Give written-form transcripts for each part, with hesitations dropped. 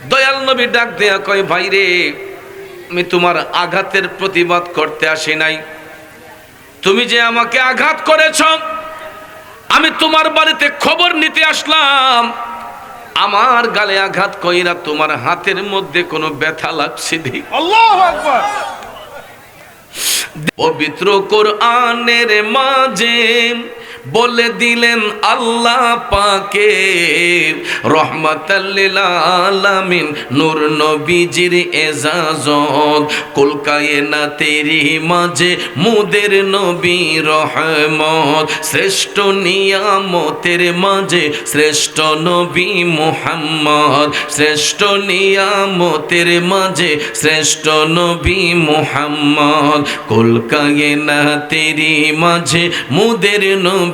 দয়াল নবী ডাক দেয়া কয়, ভাই রে, আমি তোমার আঘাতের প্রতিবাদ করতে আসি নাই। তুমি যে আমাকে আঘাত করেছ, আমি তোমার বাড়িতে খবর নিতে আসলাম। আমার গালে আঘাত কইরা তোমার হাতের মধ্যে কোনো ব্যথা লাগছে দি। আল্লাহু আকবার। পবিত্র কোরআনের মাঝে বলে দিলেন আল্লাহ পাকে, রহমাতাল লিল আলামিন নূর নবীজির এজাজত, কুল কায়নাতেরই মাঝে মুদের নবী রহমত, শ্রেষ্ঠ নিয়ামতের মাঝে শ্রেষ্ঠ নবী মুহাম্মদ, শ্রেষ্ঠ নিয়ামতের মাঝে শ্রেষ্ঠ নবী মুহাম্মদ, কুল কায়নাতেরই মাঝে মুদের নবী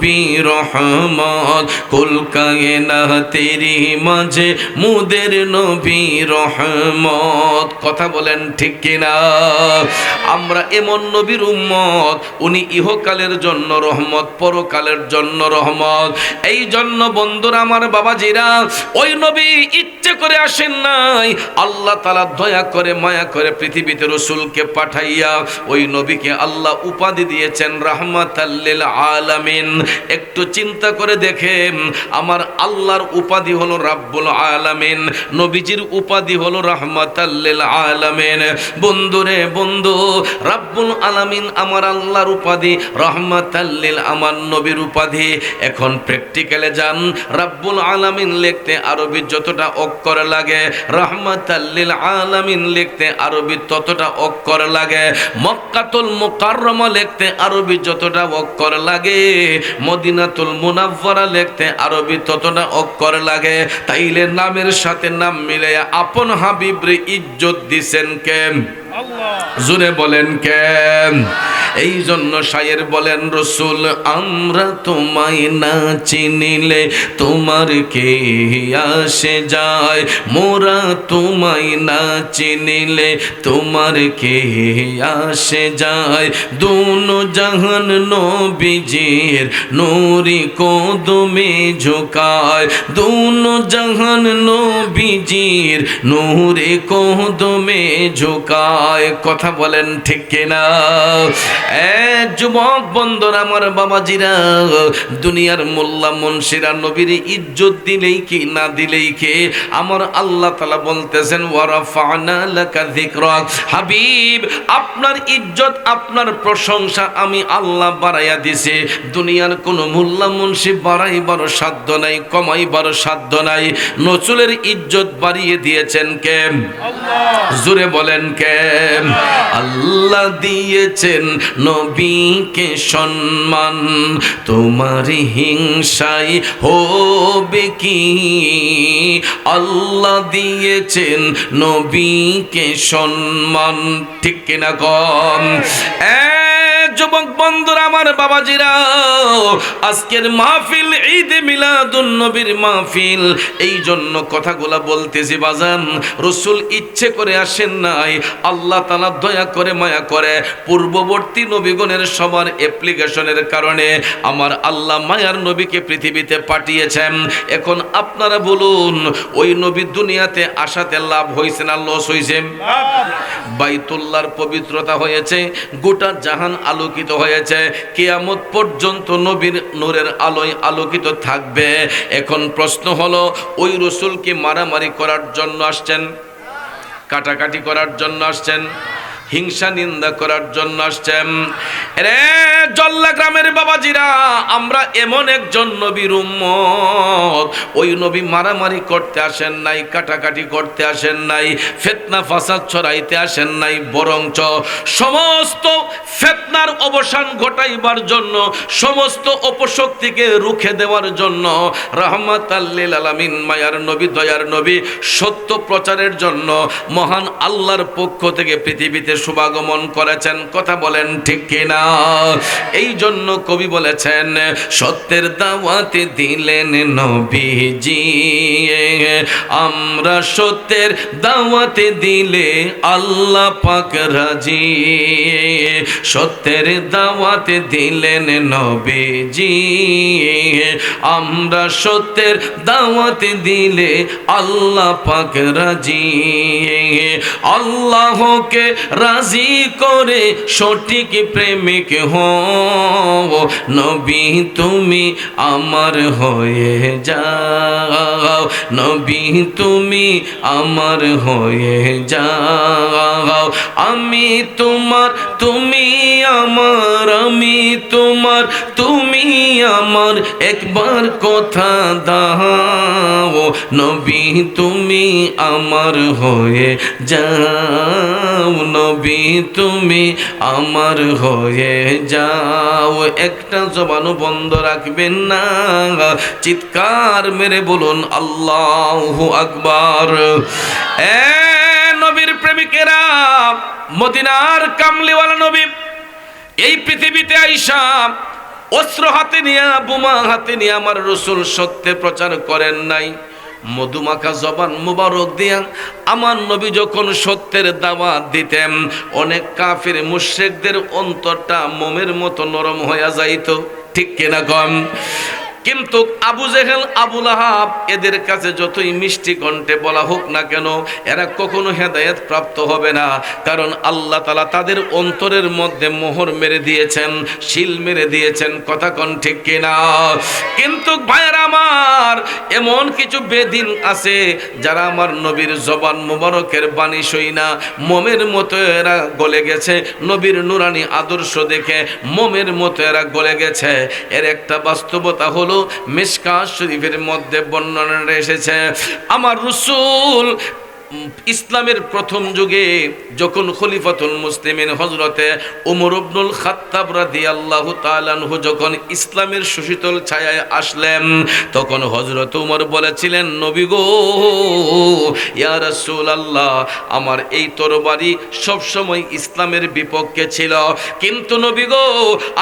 রহমত, কুল কায়নাতেরই মাঝে মুদের নবী রহমত। কথা বলেন ঠিক কিনা? আমরা এমন নবীর উম্মত, উনি ইহকালের জন্য রহমত, পরকালের জন্য রহমত। এই জন্য বন্ধুরা আমার, বাবাজিরা, ওই নবী ইচ্ছে করে আসেন নাই, আল্লাহ তাআলা দয়া করে মায়া করে পৃথিবীতে রাসূলকে পাঠাইয়া ওই নবীকে আল্লাহ উপাধি দিয়েছেন রাহমাতাল লিল আলামিন। একটু চিন্তা করে দেখেন, আমার আল্লাহর উপাধি হলো রাব্বুল আলামিন, নবীজির উপাধি হলো রাহমাতাল লিল আলামিন। বন্ধুরে বন্ধু, রাব্বুল আলামিন আমার আল্লাহর উপাধি, রাহমাতাল লিল আমার নবীর উপাধি। এখন প্র্যাকটিক্যালে যান, রাব্বুল আলামিন লিখতে আরবি যতটা অক্ষর লাগে, রাহমাতাল লিল আলামিন লিখতে আরবি ততটা অক্ষর লাগে। মক্কাতুল মুকাররমা লিখতে আরবি যতটা অক্ষর লাগে, মদিনাতুল মুনাওয়ারা লিখতে আরবি ততটা অক্ষর লাগে। তাইলে নামের সাথে নাম মিলে আপন হাবিবরে ইজ্জত দিছেন কে? জোরে বলেন কে? এই জন্য শায়ের বলেন, রসুল আমরা তোমায় না চিনিলে তোমার কে আসে যায়, মোরা তোমায় না চিনিলে তোমার কে আসে যায়। দোনো জাহান নবীজির নূরি কদমে ঝুকায়, দোনো জাহান নবীজির নূরে কদমে ঝুকায়। কথা বলেন ঠিক কিনা? যুবক বন্ধুরা আমার, বাবাজিরা, দুনিয়ার মোল্লা মুন্সিরা নবীর ইজ্জত দিলেই কি না দিলেই কি, আমার আল্লাহ তাআলা বলতেছেন ওয়ারাফা'না লাকা যিকরাক, হাবিব আপনার ইজ্জত আপনার প্রশংসা আমি আল্লাহ বাড়াইয়া দিছি। দুনিয়ার কোন মোল্লা মুন্সি বাড়াইবার সাধ্য নাই, কমাইবার সাধ্য নাই। নসুলের ইজ্জত বাড়িয়ে দিয়েছেন কে? আল্লাহ। জোরে বলেন কে? আল্লাহ দিয়েছেন নবীকে সম্মান, তোমার হিংসাই হবে কি? আল্লাহ দিয়েছেন নবীকে সম্মান, ঠিক কিনা কম? যুবক বন্ধুরা আমার, বাবাজিরা, আজকের মাহফিল ঈদে মিলাদুন নবীর মাহফিল। এই জন্য কথাগুলা বলতেছি বাজান, রসুল ইচ্ছে করে আসেন নাই, আল্লাহ তাআলা দয়া করে মায়া করে পূর্ববর্তী নবীগণের সবার অ্যাপ্লিকেশনের কারণে আমার আল্লাহ মায়ার নবীকে পৃথিবীতে পাঠিয়েছেন। এখন আপনারা বলুন, ওই নবী দুনিয়াতে আসাতে লাভ হয়েছে না লস হয়েছে? বাইতুল্লাহর পবিত্রতা হয়েছে, গোটা জাহান আলোকিত হয়েছে, কিয়ামত পর্যন্ত নবীর নূরের আলোয় আলোকিত থাকবে। এখন প্রশ্ন হলো, ওই রাসূলকে মারামারি করার জন্য আসছেন, কাটাকাটি করার জন্য আসছেন, হিংসা নিন্দা করার জন্য আসছেন? রে জল্লা গ্রামের বাবাজিরা, আমরা এমন একজন নবীর উম্মত, ওই নবী মারামারি করতে আসেন নাই, কাটাকাটি করতে আসেন নাই, ফিতনা ফাসাদ ছড়াইতে আসেন নাই, বরঞ্চ সমস্ত ফিতনার অবসান ঘটাইবার জন্য, সমস্ত অপশক্তিকে রুখে দেওয়ার জন্য, রাহমাতাল লিল আলামিন মায়ার নবী, দয়ার নবী, সত্য প্রচারের জন্য মহান আল্লাহর পক্ষ থেকে পৃথিবীতে শুভাগমন করেছেন। কথা বলেন ঠিক কিনা? এই জন্য কবি বলেছেন সত্যের দাওয়াতে দিলেন নবীজি, আমরা সত্যের দাওয়াতে দিলে আল্লাহ পাক রাজি। সত্যের দাওয়াতে দিলেন নবীজি, আমরা সত্যের দাওয়াতে দিলে আল্লাহ পাক রাজি। আল্লাহকে রাজি করে সঠিক প্রেমিক হও, নবী তুমি আমার হয়ে যাও, নবী তুমি আমার হয়ে যাও। আমি তোমার তুমি আমার, আমি তোমার তুমি আমার, একবার কথা দাও, নবী তুমি আমার হয়ে যাও, নবী তুমি আমার হয়ে যাও। একটা জবানও বন্ধ রাখবেন না, চিৎকার মেরে বলুন আল্লাহু আকবার। নবীর প্রেমিকেরা, মদিনার কামলিওয়ালা নবী এই পৃথিবীতে আইসা অস্ত্র হাতে নিয়ে, বোমা হাতে নিয়ে আমার রসুল সত্যে প্রচার করেন নাই। মধুমাখা জবান মুবারক দিয়া আমার নবী যখন সত্যের দাওয়াত দিতেন, অনেক কাফির মুশরিকদের অন্তরটা মোমের মতো নরম হয়ে যাইত। ঠিক কিনা কম? কিন্তু আবু জেহেল, আবু লাহাব এদের কাছে যতই মিষ্টি কণ্ঠে বলা হোক না কেন, এরা কখনো হেদায়েত প্রাপ্ত হবে না। কারণ আল্লাহ তাআলা তাদের অন্তরের মধ্যে মোহর মেরে দিয়েছেন, শিল মেরে দিয়েছেন। কথা কোন ঠিক কিনা? কিন্তু ভাইয়েরা আমার, এমন কিছু বেদিন আছে যারা আমার নবীর জবান মুবারকের বাণী শুই না মোমের মতো এরা গলে গেছে। নবীর নুরানি আদর্শ দেখে মোমের মতো এরা গলে গেছে। এর একটা বাস্তবতা হলো মিশকাত শরীফের মধ্যে বর্ণনা এসেছে, আমার রাসূল ইসলামের প্রথম যুগে যখন খলিফাতুল মুসলিমিন হযরতে ওমর ইবনুল খাত্তাব রাদিয়াল্লাহু তাআলা আনহু যখন ইসলামের সুশীতল ছায়ায় আসলেন, তখন হযরত ওমর বলেছিলেন, নবী গো, ইয়া রাসূলুল্লাহ, আমার এই তরবারি সব সময় ইসলামের বিপক্ষে ছিল, কিন্তু নবী গো,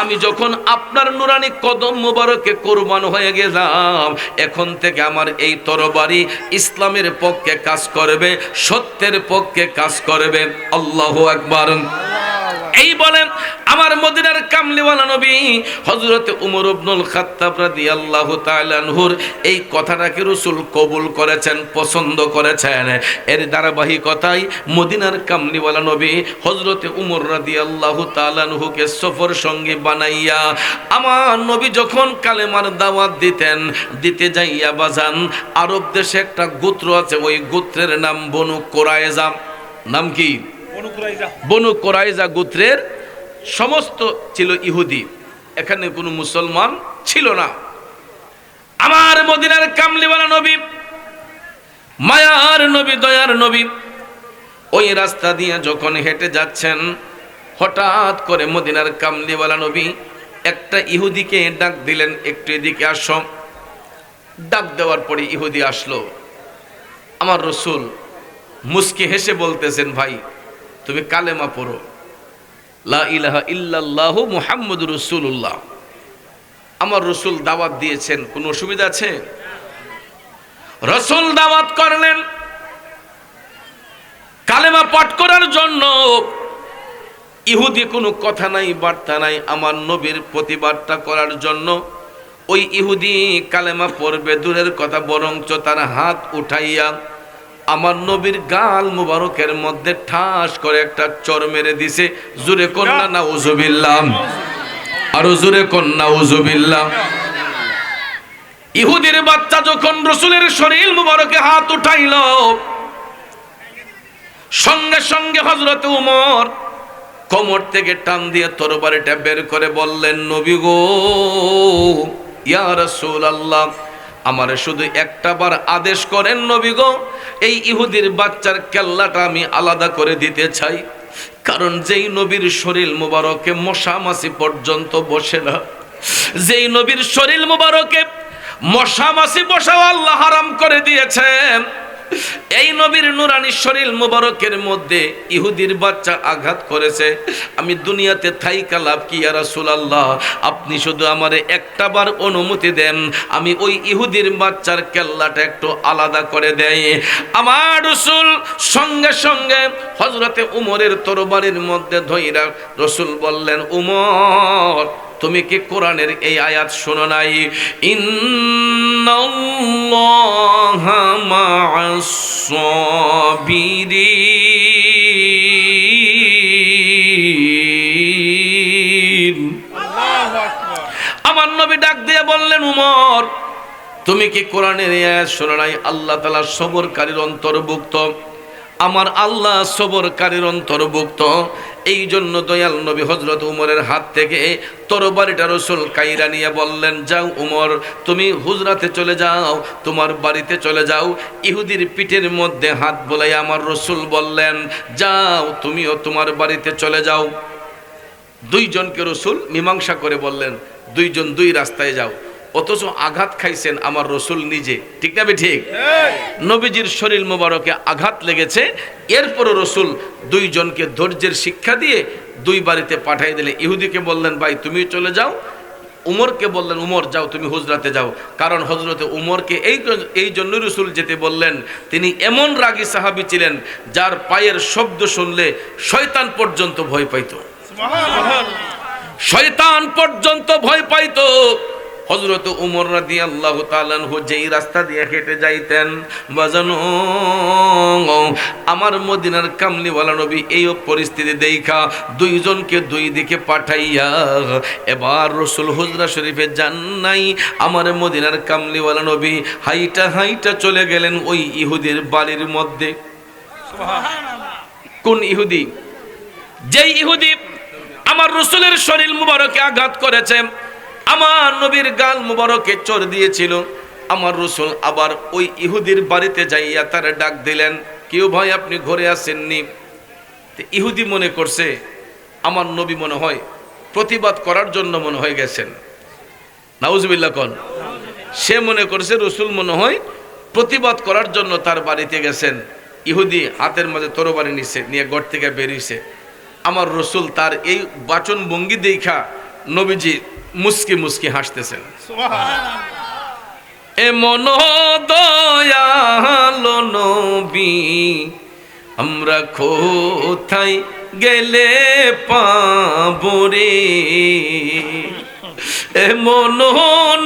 আমি যখন আপনার নুরানি কদম মোবারকে কুরবান হয়ে গেলাম, এখন থেকে আমার এই তরবারি ইসলামের পক্ষে কাজ করবে, সত্যের পক্ষে কাজ করবে। আল্লাহু আকবার। এই বলেন আমার মদিনার কামলিওয়ালা নবী হযরতে ওমর ইবনুল খাত্তাব রাদিয়াল্লাহু তাআলা আনহুর এই কথাটাকে রাসূল কবুল করেছেন, পছন্দ করেছেন। এর ধারাবাহিকতায় মদিনার কামলিওয়ালা নবী হযরতে ওমর রাদিয়াল্লাহু তাআলা আনহুকে সফর সঙ্গী বানাইয়া আমার নবী যখন কালেমার দাওয়াত দিতে যাইয়া বাজান, আরব দেশে একটা গোত্র আছে, ওই গোত্রের নাম বনু কুরাইজা। নাম কি? বনু কুরাইজা গোত্রের সমস্ত ছিল ইহুদি, এখানে কোনো মুসলমান ছিল না। আমার মদিনার কামলিওয়ালা নবী, মায়ার নবী, দয়ার নবী ওই রাস্তা দিয়ে যখন হেঁটে যাচ্ছেন, হঠাৎ করে মদিনার কামলিওয়ালা নবী একটা ইহুদিকে ডাক দিলেন, একটু এদিকে আসো। ডাক দেওয়ার পরে ইহুদি আসলো। আমার রাসূল মুস্কি হেসে বলতেছেন, ভাই তুমি কালেমা পড়ো, লা ইলাহা ইল্লাল্লাহু মুহাম্মাদুর রাসূলুল্লাহ। আমার রাসূল দাওয়াত দিয়েছেন, কোনো অসুবিধা আছে? রাসূল দাওয়াত করলেন কালেমা পাঠ করার জন্য। ইহুদি কোনো কথা নাই, বার্তা নাই আমার নবীর প্রতিবাদটা করার জন্য। ওই ইহুদি কালেমা পড়বে দূরের কথা, বরঞ্চ তার হাত উঠাইয়া আমার নবীর গাল মুবারকের মধ্যে ঠাস করে একটা চর মেরে দিছে। জোরে কন্যা নাউজুবিল্লাহ, আরো জোরে কন্যা নাউজুবিল্লাহ। ইহুদির বাচ্চা যখন রাসূলের শরীর মুবারকে হাত উঠাইল, সঙ্গে সঙ্গে হযরত ওমর কোমর থেকে টান দিয়ে তরবারিটা বের করে বললেন, নবী গো, ইয়া রাসূলুল্লাহ, আমারে শুধু একটা বার আদেশ করেন নবী গো, এই ইহুদির বাচ্চার কেল্লাটা আমি আলাদা করে দিতে চাই। কারণ যেই নবীর শরীর মুবারকে মশা মাছি পর্যন্ত বসে না, যেই নবীর শরীর মুবারকে মশা মাছি বসাও আল্লাহ হারাম করে দিয়েছেন, এই নবীর নুরানি শরীর মুবারকের মধ্যে ইহুদির বাচ্চা আঘাত করেছে। আমি দুনিয়াতে থাইকা লাভ কি ইয়া রাসূলুল্লাহ, আপনি শুধু আমারে একটা বার অনুমতি দেন, আমি ওই ইহুদির বাচ্চার কেল্লাটা একটু আলাদা করে দেই। আমার রাসূল সঙ্গে সঙ্গে হযরতে উমরের তরবারির মধ্যে ধইরা রাসূল বললেন, উমর তুমি কি কোরআনের এই আয়াত শোনো নাই? ইন্নাল্লাহা মা'আস সাবিরিন। আল্লাহু আকবার। আমার নবী ডাক দিয়ে বললেন, উমর তুমি কি কোরআনের এই আয়াত শোনো নাই? আল্লাহ তাআলা সবরকারীর অন্তর্ভুক্ত, আমার আল্লাহ সবরকারীর অন্তর্ভুক্ত। এই জন্য দয়াল নবী হযরত উমরের হাত থেকে তরবারিটা রাসূল কাইরা নিয়ে বললেন, যাও উমর তুমি হুজরাতে চলে যাও, তোমার বাড়িতে চলে যাও। ইহুদির পিঠের মধ্যে হাত বোলাই আমার রাসূল বললেন, যাও তুমিও তোমার বাড়িতে চলে যাও। দুইজনকে রাসূল মীমাংসা করে বললেন, দুইজন দুই রাস্তায় যাও। অথচ আঘাত খাইছেন আমার রাসূল নিজে, ঠিক না ঠিক? নবীজির শরীর মোবারকে আঘাত লেগেছে, এরপরও রাসূল দুইজনকে ধৈর্যের শিক্ষা দিয়ে দুই বাড়িতে পাঠিয়ে দিলেন। ইহুদিকে বললেন, ভাই তুমি চলে যাও। উমরকে বললেন, উমর যাও তুমি হুজরাতে যাও। কারণ হযরতে উমরকে এই জন্য রাসূল যেতে বললেন, তিনি এমন রাগী সাহাবী ছিলেন যার পায়ের শব্দ শুনলে শয়তান পর্যন্ত ভয় পাইতো। শয়তান পর্যন্ত ভয় পাইতো। হযরত উমর রাদিয়াল্লাহু তাআলা আনহু যেই রাস্তা দিয়ে হেঁটে যাইতেন, বাজানো আমার মদিনার কামলিওয়ালা নবী এই পরিস্থিতি দেখা দুইজনকে দুই দিকে পাঠাইয়া এবার রাসূল হুজরা শরীফে যান নাই। আমার মদিনার কামলিওয়ালা নবী হাইটা হাইটা চলে গেলেন ওই ইহুদির বাড়ির মধ্যে। সুবহানাল্লাহ। কোন ইহুদি? যেই ইহুদি আমার রাসূলের শরীর মুবারকে আঘাত করেছে, আমার নবীর গাল মুবারকে চর দিয়েছিল। আমার রাসূল আবার ওই ইহুদির বাড়িতে যাইয়া তার ডাক দিলেন, কেউ ভাই আপনি ঘরে আসেননি? ইহুদি মনে করছে আমার নবী মনে হয় প্রতিবাদ করার জন্য মনে হয় গেছেন। নাউজুবিল্লাহ কোন? সে মনে করছে রাসূল মনে হয় প্রতিবাদ করার জন্য তার বাড়িতে গেছেন। ইহুদি হাতের মাঝে তরবারি নিছে, নিয়ে ঘর থেকে বেরিয়েছে। আমার রাসূল তার এই বাচন ভঙ্গি দেখা নবীজি মুস্কি মুস্কি হাসতেছেন। এমন দয়ালো নবী আমরা কোথায় গেলে পাবো রে, এমন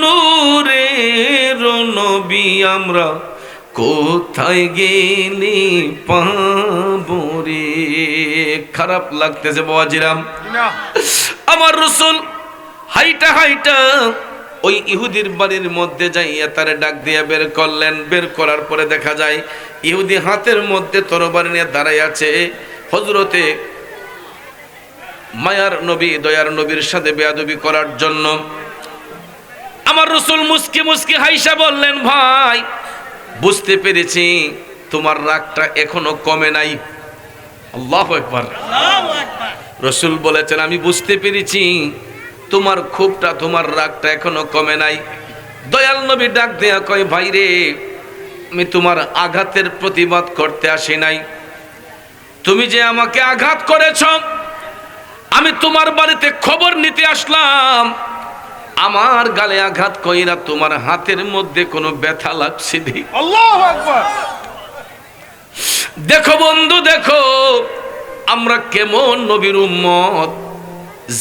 নূরের নবী আমরা কোথায় গেলে পাবো রে। খারাপ লাগতেছে বাবাজিরাম। আমার রাসূল হাইটা হাইটা ওই ইহুদির বাড়ির মধ্যে যাইয়া তারে ডাক দিয়ে বের করলেন। বের করার পরে দেখা যায় ইহুদি হাতের মধ্যে তরবারি নিয়ে দাঁড়ায় আছে। হযরতে মায়ার নবী দয়ার নবীর সাথে বেয়াদবি করার জন্য আমার রাসূল মুস্কি মুস্কি হাইসা বললেন, ভাই বুঝতে পেরেছি তোমার রাগটা এখনো কমে নাই। আল্লাহু আকবার। রাসূল বলেছেন, আমি বুঝতে পেরেছি তোমার ক্ষোভটা তোমার রাগটা এখনো কমে নাই। দয়াল নবী ডাক দেয়া কয়, ভাই রে আমি তোমার আঘাতের প্রতিবাদ করতে আসি নাই, তুমি যে আমাকে আঘাত করেছ আমি তোমার বাড়িতে খবর নিতে আসলাম। আমার গালে আঘাত কইরা তোমার হাতের মধ্যে কোনো ব্যথা লাগছে নি? আল্লাহু আকবার। দেখো বন্ধু দেখো আমরা কেমন নবীর উম্মত।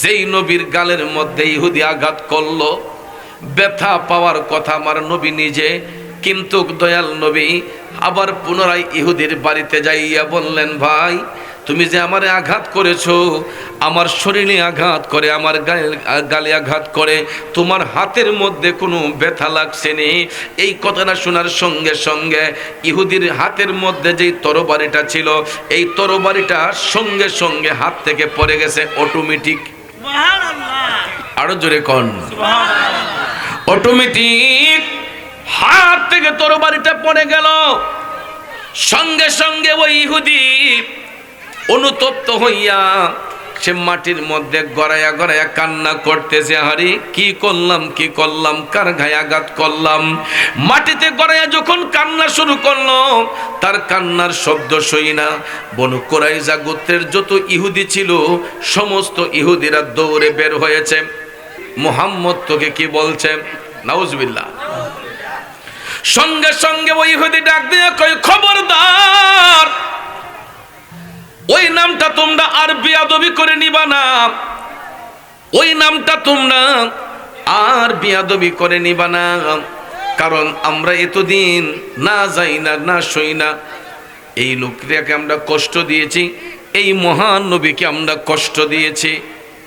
যেই নবীর গালের মধ্যে ইহুদি আঘাত করলো, ব্যথা পাওয়ার কথা আমার নবী নিজে, কিন্তু দয়াল নবী আবার পুনরায় ইহুদির বাড়িতে যাইয়া বললেন, ভাই তুমি যে আমারে আঘাত করেছো, আমার শরীরে আঘাত করে, আমার গালে আঘাত করে, তোমার হাতের মধ্যে কোনো ব্যথা লাগছে নি? এই কথাটা শোনার সঙ্গে সঙ্গে ইহুদির হাতের মধ্যে যেই তরবারিটা ছিল, এই তরবারিটা সঙ্গে সঙ্গে হাত থেকে পড়ে গেছে অটোমেটিক। আরো জোরে কোন? অটোমেটিক হাত থেকে তরবারিটা পড়ে গেল। সঙ্গে সঙ্গে ওই ইহুদি অনুতপ্ত হইয়া সে মাটির মধ্যে গড়াইয়া গড়াইয়া কান্না করতেছে, হারি কি করলাম কি করলাম, কার গায়ে আঘাত করলাম। মাটিতে গড়াইয়া যখন কান্না শুরু করলো, তার কান্নার শব্দ শুই না বনু কুরাইজা গোত্রের যত ইহুদি ছিল সমস্ত ইহুদিরা দৌড়ে বের হয়েছে। মুহাম্মদ তোকে কি বলছে? নাউজুবিল্লাহ। সঙ্গে সঙ্গে ওই ইহুদি ডাক দিয়ে কই, খবরদার, ওই নামটা তোমরা আর বিয়াদবি করে নিবা না, ওই নামটা তোমরা আর বিয়াদবি করে নিবা না, কারণ আমরা এতদিন না যাই না না শুই না, এই লোকটাকে আমরা কষ্ট দিয়েছি, এই মহান নবীকে আমরা কষ্ট দিয়েছি।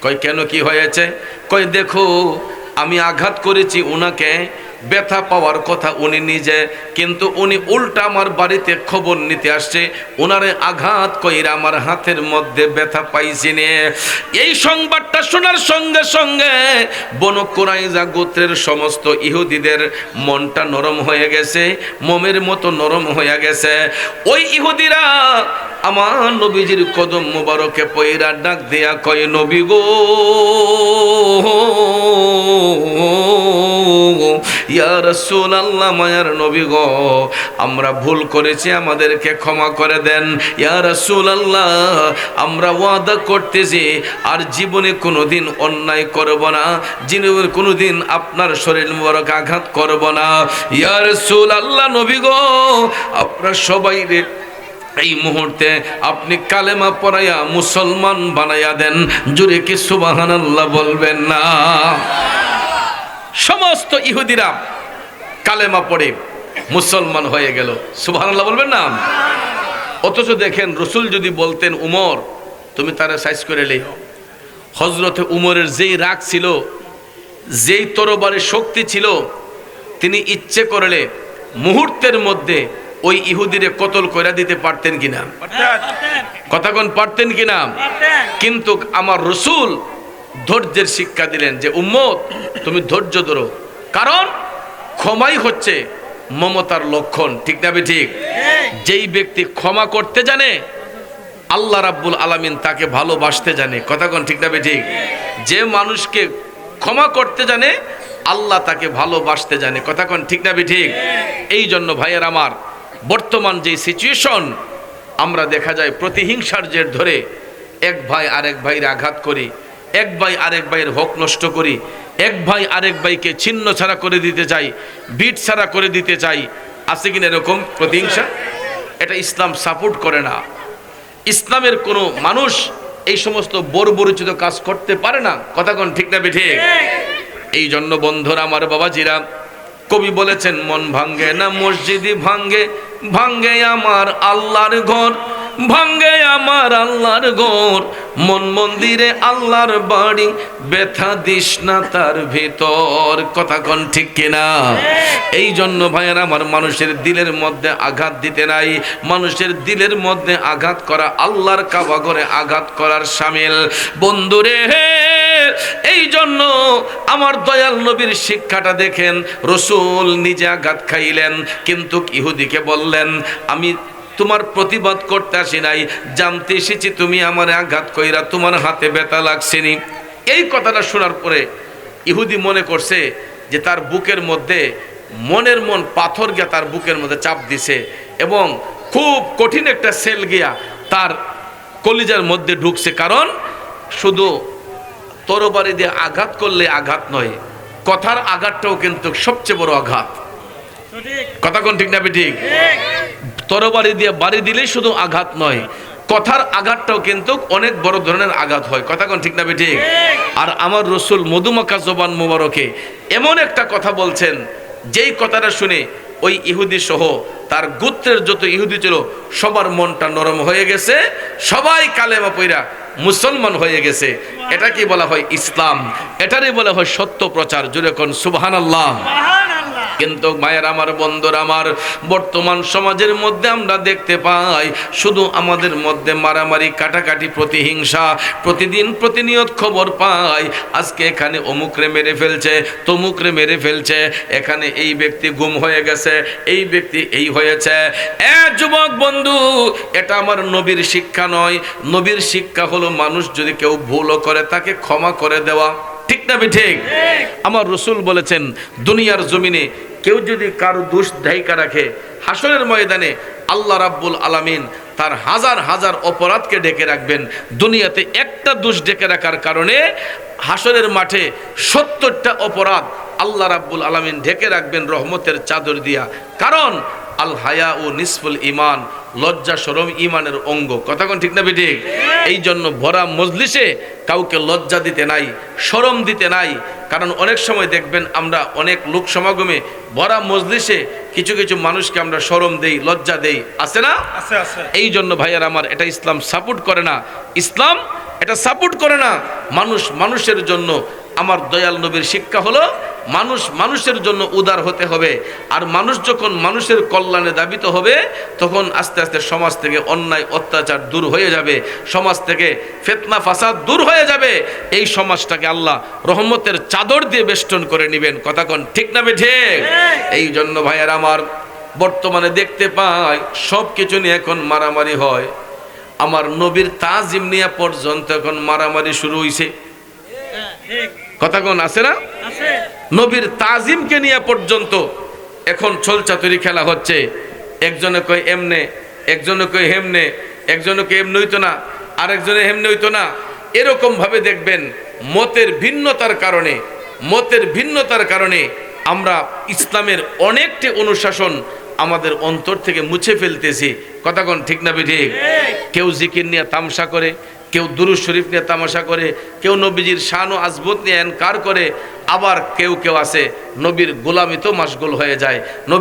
কয় কেন, কি হয়েছে? কয় দেখো, আমি আঘাত করেছি উনাকে, ব্যথা পাওয়ার কথা উনি নিজে, কিন্তু উনি উল্টা আমার বাড়িতে খবর নিতে আসছে, ওনারে আঘাত কইরা আমার হাতের মধ্যে ব্যথা পাইছি নে। এই সংবাদটা শোনার সঙ্গে সঙ্গে বনু কুরাইজা গোত্রের সমস্ত ইহুদিদের মনটা নরম হয়ে গেছে, মোমের মতো নরম হয়ে গেছে। ওই ইহুদিরা আমার নবীজির কদম মুবারকে পয়রা ডাক দেয়া কয়, নবী গো, ইয়া রাসূলুল্লাহ, মায়ার নবী গো, আমরা ভুল করেছি, আমাদেরকে ক্ষমা করে দেন। ইয়া রাসূলুল্লাহ, আমরা ওয়াদা করতেছি আর জীবনে কোনোদিন অন্যায় করব না, জীবনে কোনোদিন আপনার শরীর মুবারক আঘাত করব না। ইয়া রাসূলুল্লাহ, নবী গো, আপনারা সবাই এই মুহূর্তে আপনি কালেমা পড়াইয়া মুসলমান বানাইয়া দেন। জুরে কি সুবহানাল্লাহ বলবেন না? সমস্ত ইহুদিরা কালেমা পড়ে মুসলমান হয়ে গেল। সুবহানাল্লাহ বলবেন না? অথচ দেখেন, রসুল যদি বলতেন, উমর তুমি তারা সাইজ করে লে, হযরতে উমরের যেই রাগ ছিল, যেই তরবারের শক্তি ছিল, তিনি ইচ্ছে করলে মুহূর্তের মধ্যে ওই ইহুদিরে কতল কইরা দিতে পারতেন কিনা? কথাগণ পারতেন কিনা? কিন্তু আমার রসুল ধৈর্যের শিক্ষা দিলেন যে উম্মত তুমি ধৈর্য ধরো, কারণ ক্ষমাই হচ্ছে মমতার লক্ষণ। ঠিক না ঠিক? যেই ব্যক্তি ক্ষমা করতে জানে, আল্লাহ রাব্বুল আলামিন তাকে ভালোবাসতে জানে। কথাগণ ঠিক না ঠিক? যে মানুষকে ক্ষমা করতে জানে, আল্লাহ তাকে ভালোবাসতে জানে। কথাগণ ঠিক না ঠিক? এই জন্য ভাইয়ের আমার, বর্তমান যে সিচুয়েশন, আমরা দেখা যায় প্রতিহিংসার জের ধরে এক ভাই আরেক ভাইয়ের আঘাত করি, এক ভাই আরেক ভাইয়ের হক নষ্ট করি, এক ভাই আরেক ভাইকে ছিন্ন ছাড়া করে দিতে চাই, বিট ছাড়া করে দিতে চাই। আছে কিনা এরকম প্রতিহিংসা? এটা ইসলাম সাপোর্ট করে না। ইসলামের কোনো মানুষ এই সমস্ত বর্বরচিত কাজ করতে পারে না। কথা কোন ঠিক না ঠিক? এই জন্য বন্ধুরা আমার, বাবাজিরা, কবি বলেছেন, মন ভাঙ্গে না মসজিদই ভাঙ্গে, ভাঙ্গে আমার আল্লাহর ঘর, ভাঙ্গে আমার আল্লাহর ঘর, মন মন্দিরে আল্লাহর বাড়ি, ব্যথা দিস না তার ভিতর। কথা কোন ঠিক কিনা? এই জন্য ভাইয়ের আমার, মানুষের দিলের মধ্যে আঘাত দিতে নাই। মানুষের দিলের মধ্যে আঘাত করা আল্লাহর কাবা ঘরে আঘাত করার শামিল। বন্ধুরে, এই জন্য আমার দয়াল নবীর শিক্ষাটা দেখেন, রসুল নিজে আঘাত খাইলেন, কিন্তু ইহুদিকে বললেন, আমি তোমার প্রতিবাদ করতে আসি নাই, জানতে এসেছি তুমি আমার আঘাত কইরা তোমার হাতে ব্যথা লাগছেনি। এই কথাটা শোনার পরে ইহুদি মনে করছে যে তার বুকের মধ্যে মনের মন পাথর গিয়া তার বুকের মধ্যে চাপ দিছে, এবং খুব কঠিন একটা সেল গিয়া তার কলিজার মধ্যে ঢুকছে। কারণ শুধু তরবারি দিয়ে আঘাত করলে আঘাত নয়, কথার আঘাতটাও কিন্তু সবচেয়ে বড় আঘাত। কথা কোন ঠিক না ঠিক? তরবারি দিয়ে বাড়ি দিলেই শুধু আঘাত নয়, কথার আঘাতটাও কিন্তু অনেক বড় ধরনের আঘাত হয়। কথা কোন ঠিক না ঠিক? আর আমার রসুল মধুমাখা জবান মোবারকে এমন একটা কথা বলছেন, যেই কথাটা শুনে ওই ইহুদি সহ তার গোত্রের যত ইহুদি ছিল সবার মনটা নরম হয়ে গেছে, সবাই কালেমা পয়রা মুসলমান হয়ে গেছে। এটা কি বলা হয়? ইসলাম। এটারই বলা হয় সত্য প্রচার। জোরে কোন সুবহানাল্লাহ। কিন্তু মায়ের আমার, বন্ধুর আমার, বর্তমান সমাজের মধ্যে আমরা দেখতে পাই শুধু আমাদের মধ্যে মারামারি, কাটাকাটি, প্রতিহিংসা। প্রতিদিন প্রতিনিয়ত খবর পাই, আজকে এখানে অমুকরে মেরে ফেলছে, তমুকরে মেরে ফেলছে, এখানে এই ব্যক্তি গুম হয়ে গেছে, এই ব্যক্তি এই হয়েছে। যুবক বন্ধু, এটা আমার নবীর শিক্ষা নয়। নবীর শিক্ষা হলো মানুষ যদি কেউ ভুলও করে তাকে ক্ষমা করে দেওয়া। ঠিক না ঠিক? আমার রসুল বলেছেন দুনিয়ার জমিনে কেউ যদি কারো দোষ ঢাইকা রাখে, হাসরের ময়দানে আল্লাহ রাব্বুল আলামিন তার হাজার হাজার অপরাধকে ঢেকে রাখবেন। দুনিয়াতে একটা দোষ ঢেকে রাখার কারণে হাসরের মাঠে ৭০টা অপরাধ আল্লাহ রাব্বুল আলামিন ঢেকে রাখবেন রহমতের চাদর দিয়া। কারণ আল হায়া ও নিসফুল ইমান, লজ্জা শরম ইমানের অঙ্গ। কথা কোন ঠিক না ঠিক? এই জন্য ভরা মজলিসে কাউকে লজ্জা দিতে নাই, শরম দিতে নাই। কারণ অনেক সময় দেখবেন আমরা অনেক লোক সমাগমে ভরা মজলিসে কিছু কিছু মানুষকে আমরা শরম দেই, লজ্জা দেই, আছে না? এই জন্য ভাইয়ার আমার, এটা ইসলাম সাপোর্ট করে না। ইসলাম এটা সাপোর্ট করে না। মানুষ মানুষের জন্য, আমার দয়াল নবীর শিক্ষা হলো মানুষ মানুষের জন্য উদার হতে হবে। আর মানুষ যখন মানুষের কল্যাণে দাবিত হবে তখন আস্তে আস্তে সমাজ থেকে অন্যায় অত্যাচার দূর হয়ে যাবে, সমাজ থেকে ফিতনা ফাসাদ দূর হয়ে যাবে। এই সমাজটাকে আল্লাহ রহমতের চাদর দিয়ে বেষ্টন করে নেবেন। কথা কোন ঠিক না ঠিক? এই জন্য ভাইয়ের আমার, বর্তমানে দেখতে পাই সব কিছু নিয়ে এখন মারামারি হয়। আমার নবীর তাজিম নিয়ে পর্যন্ত এখন মারামারি শুরু হয়েছে। কথা কোন আছে না? নবীর তাজিমকে নিয়ে পর্যন্ত এখন ছলচাতুরি খেলা হচ্ছে। একজনে কয় এমনে, একজনে কয় হেমনে, একজনে কয় এমনে হইতো না, আরেকজনে হেমনে হইতো না। এরকম ভাবে দেখবেন মতের ভিন্নতার কারণে আমরা ইসলামের অনেকটি অনুশাসন আমাদের অন্তর থেকে মুছে ফেলতেছি। কথা কোন ঠিক না ঠিক? কেউ জিকির নিয়ে তামাশা করে, কেউ দুরূদ শরীফ নিয়ে তামাশা করে, কেউ নবীজির শান ও আজমত নিয়ে এনকার করে, আবার কেউ আছে নবীর গোলামিতেও মাশগুল হয়ে যায়। নবী